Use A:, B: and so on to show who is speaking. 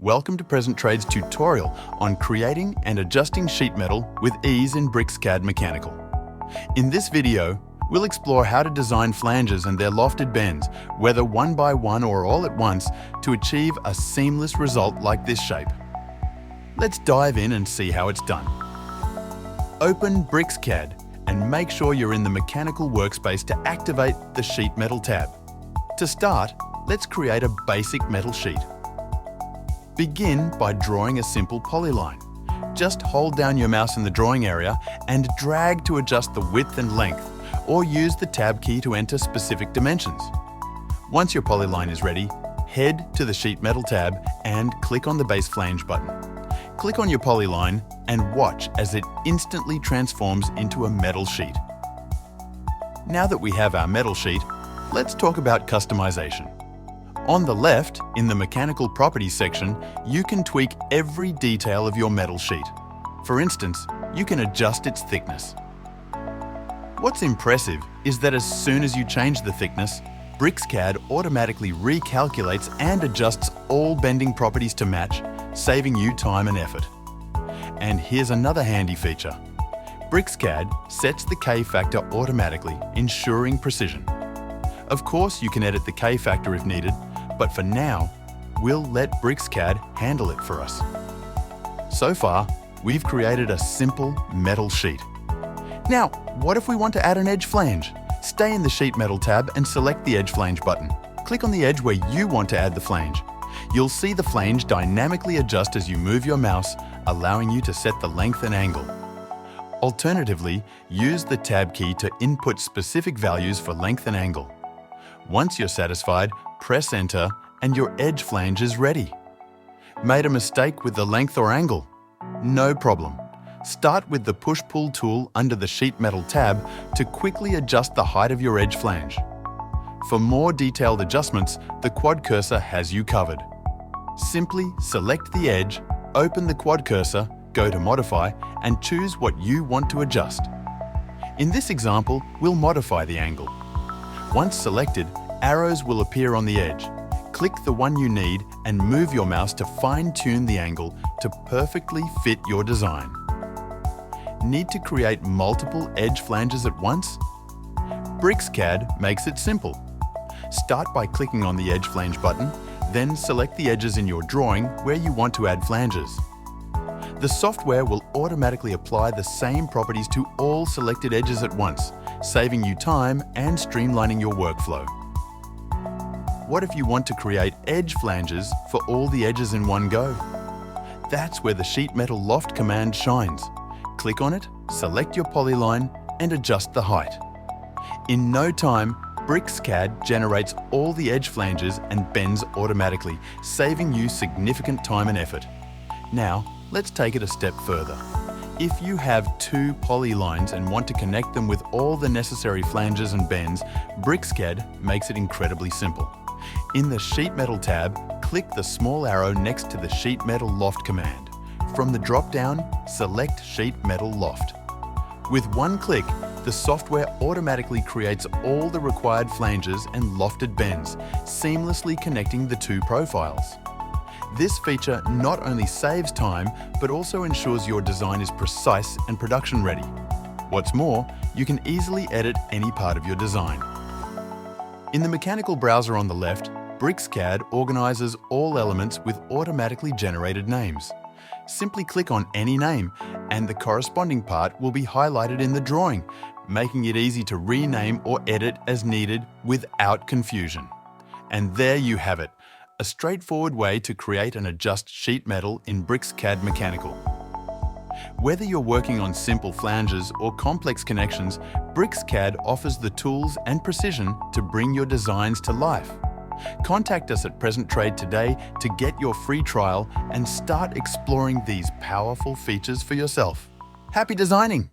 A: Welcome to Present Trade's tutorial on creating and adjusting sheet metal with ease in BricsCAD Mechanical. In this video, we'll explore how to design flanges and their lofted bends, whether one by one or all at once, to achieve a seamless result like this shape. Let's dive in and see how it's done. Open BricsCAD and make sure you're in the Mechanical workspace to activate the Sheet Metal tab. To start, let's create a basic metal sheet. Begin by drawing a simple polyline. Just hold down your mouse in the drawing area and drag to adjust the width and length, or use the tab key to enter specific dimensions. Once your polyline is ready, head to the Sheet Metal tab and click on the base flange button. Click on your polyline and watch as it instantly transforms into a metal sheet. Now that we have our metal sheet, let's talk about customization. On the left, in the Mechanical Properties section, you can tweak every detail of your metal sheet. For instance, you can adjust its thickness. What's impressive is that as soon as you change the thickness, BricsCAD automatically recalculates and adjusts all bending properties to match, saving you time and effort. And here's another handy feature. BricsCAD sets the K factor automatically, ensuring precision. Of course, you can edit the K factor if needed, but for now, we'll let BricsCAD handle it for us. So far, we've created a simple metal sheet. Now, what if we want to add an edge flange? Stay in the Sheet Metal tab and select the Edge Flange button. Click on the edge where you want to add the flange. You'll see the flange dynamically adjust as you move your mouse, allowing you to set the length and angle. Alternatively, use the tab key to input specific values for length and angle. Once you're satisfied, press Enter and your edge flange is ready. Made a mistake with the length or angle? No problem. Start with the Push-Pull tool under the Sheet Metal tab to quickly adjust the height of your edge flange. For more detailed adjustments, the quad cursor has you covered. Simply select the edge, open the quad cursor, go to Modify, and choose what you want to adjust. In this example, we'll modify the angle. Once selected, arrows will appear on the edge. Click the one you need and move your mouse to fine-tune the angle to perfectly fit your design. Need to create multiple edge flanges at once? BricsCAD makes it simple. Start by clicking on the Edge Flange button, then select the edges in your drawing where you want to add flanges. The software will automatically apply the same properties to all selected edges at once, saving you time and streamlining your workflow. What if you want to create edge flanges for all the edges in one go? That's where the Sheet Metal Loft command shines. Click on it, select your polyline, and adjust the height. In no time, BricsCAD generates all the edge flanges and bends automatically, saving you significant time and effort. Now, let's take it a step further. If you have two polylines and want to connect them with all the necessary flanges and bends, BricsCAD makes it incredibly simple. In the Sheet Metal tab, click the small arrow next to the Sheet Metal Loft command. From the drop-down, select Sheet Metal Loft. With one click, the software automatically creates all the required flanges and lofted bends, seamlessly connecting the two profiles. This feature not only saves time, but also ensures your design is precise and production ready. What's more, you can easily edit any part of your design. In the Mechanical browser on the left, BricsCAD organizes all elements with automatically generated names. Simply click on any name, and the corresponding part will be highlighted in the drawing, making it easy to rename or edit as needed without confusion. And there you have it, a straightforward way to create and adjust sheet metal in BricsCAD Mechanical. Whether you're working on simple flanges or complex connections, BricsCAD offers the tools and precision to bring your designs to life. Contact us at Present Trade today to get your free trial and start exploring these powerful features for yourself. Happy designing!